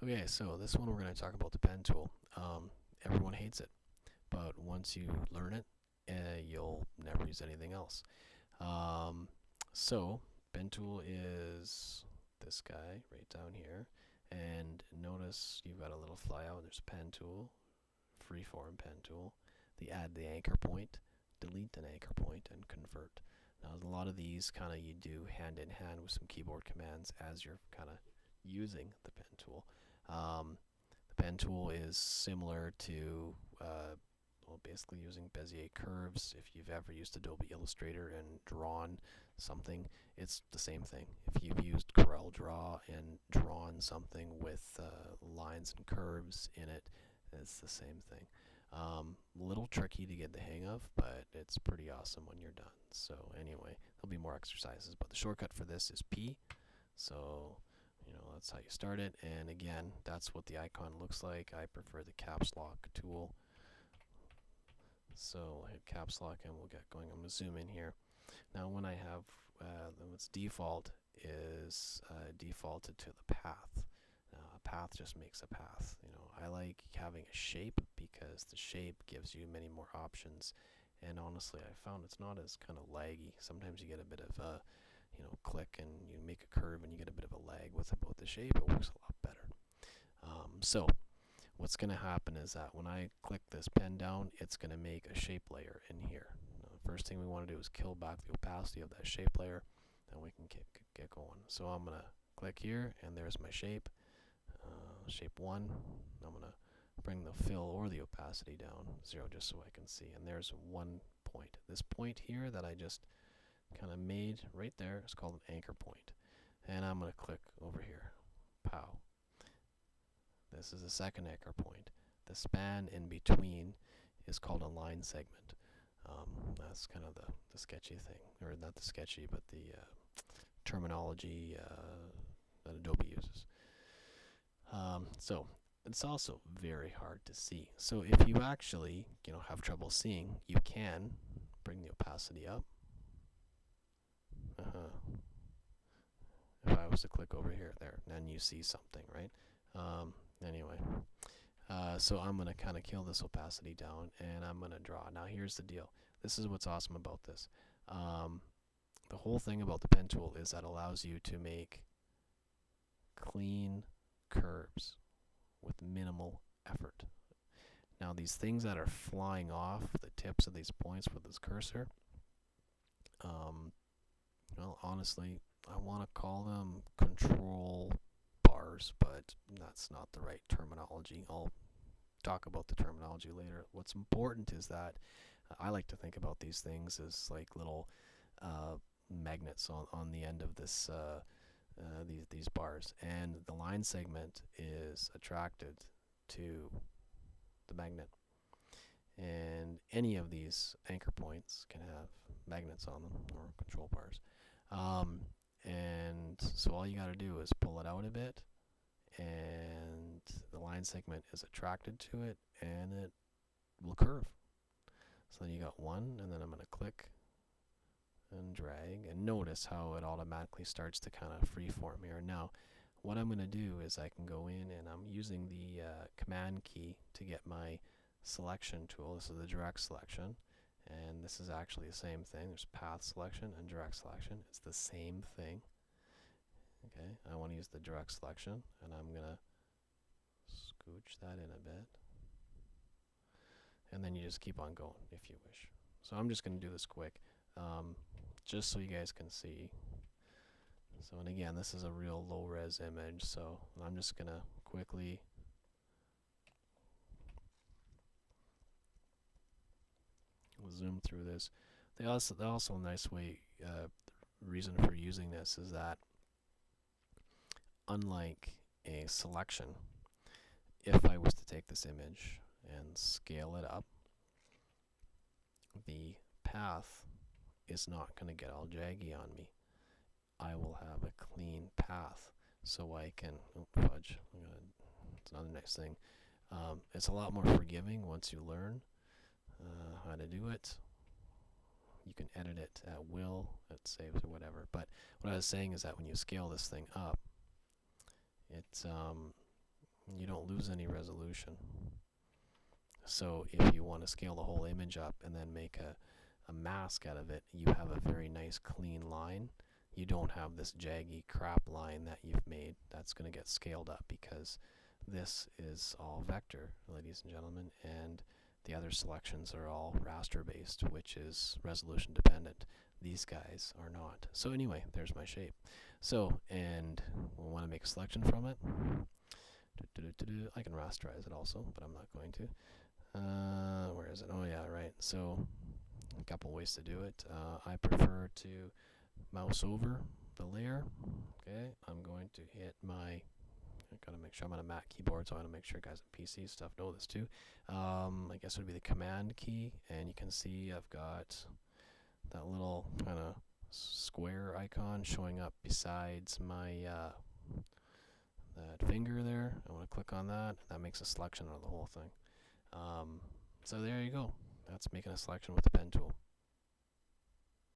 Okay, so this one we're going to talk about the pen tool. Everyone hates it, but once you learn it, you'll never use anything else. Um, so, pen tool is this guy right down here. And notice you've got a little flyout. There's a pen tool, freeform pen tool. The add the anchor point, delete an anchor point, and convert. Now, a lot of these kind of you do hand in hand with some keyboard commands as you're kind of using the pen tool. The pen tool is similar to well, basically using Bezier curves. If you've ever used Adobe Illustrator and drawn something, it's the same thing. If you've used Corel Draw and drawn something with lines and curves in it, it's the same thing. A little tricky to get the hang of, but it's pretty awesome when you're done. So anyway, there'll be more exercises, but the shortcut for this is P. So that's how you start it. And again, that's what the icon looks like. I prefer the caps lock tool. So I'll hit caps lock and we'll get going. I'm going to zoom in here. Now when I have what's default is defaulted to the path. A path just makes a path. I like having a shape because the shape gives you many more options. And honestly, I found it's not as kind of laggy. Sometimes you get a bit of a click and you make a curve and you get a bit of a lag with about the shape. It works a lot better. So what's going to happen is that when I click this pen down, it's going to make a shape layer in here. Now, the first thing we want to do is kill back the opacity of that shape layer, then we can get going. So I'm going to click here, and there's my shape, shape 1. I'm going to bring the fill or the opacity down 0 just so I can see. And there's one point. This point here that I just kind of made right there is called an anchor point. And I'm going to click over here. Pow. This is the second anchor point. The span in between is called a line segment. That's kind of the sketchy thing, or not the sketchy, but the terminology that Adobe uses. So it's also very hard to see. So if you actually have trouble seeing, you can bring the opacity up. If I was to click over here, there, then you see something, right? Anyway, so I'm going to kind of kill this opacity down, and I'm going to draw. Now here's the deal. This is what's awesome about this. The whole thing about the pen tool is that it allows you to make clean curves with minimal effort. Now these things that are flying off the tips of these points with this cursor, well, honestly, I want to call them control bars, but that's not the right terminology. I'll talk about the terminology later. What's important is that I like to think about these things as like little magnets on the end of this these bars, and the line segment is attracted to the magnet. And any of these anchor points can have magnets on them or control bars. And so all you got to do is pull it out a bit, and the line segment is attracted to it, and it will curve. So then you got one, and then I'm going to click and drag, and notice how it automatically starts to kind of freeform here. Now, what I'm going to do is I can go in, and I'm using the command key to get my selection tool. This is the direct selection, and this is actually the same thing. There's path selection and direct selection. It's the same thing. Okay, I want to use the direct selection, and I'm going to scooch that in a bit. And then you just keep on going if you wish. So I'm just going to do this quick, just so you guys can see. So, and again, this is a real low-res image, so I'm just going to quickly zoom through this. Also a nice way, reason for using this is that unlike a selection, if I was to take this image and scale it up, the path is not going to get all jaggy on me. I will have a clean path, so I can fudge. It's another nice thing. It's a lot more forgiving once you learn how to do it. You can edit it at will, it saves or whatever. But what I was saying is that when you scale this thing up, it's You don't lose any resolution. So if you want to scale the whole image up and then make a mask out of it, you have a very nice clean line. You don't have this jaggy crap line that you've made that's going to get scaled up, because this is all vector, ladies and gentlemen, and the other selections are all raster based, which is resolution dependent. These guys are not. So anyway, there's my shape. So, and we want to make a selection from it. I can rasterize it also, but I'm not going to. Where is it? Oh yeah, right. So a couple ways to do it. I prefer to mouse over the layer. Okay, I'm going to hit my, I gotta make sure I'm on a Mac keyboard, so I want to make sure guys on PC stuff know this too. I guess it would be the command key, and you can see I've got that little kind of square icon showing up besides my that finger there. I want to click on that. That makes a selection of the whole thing. So there you go. That's making a selection with the pen tool.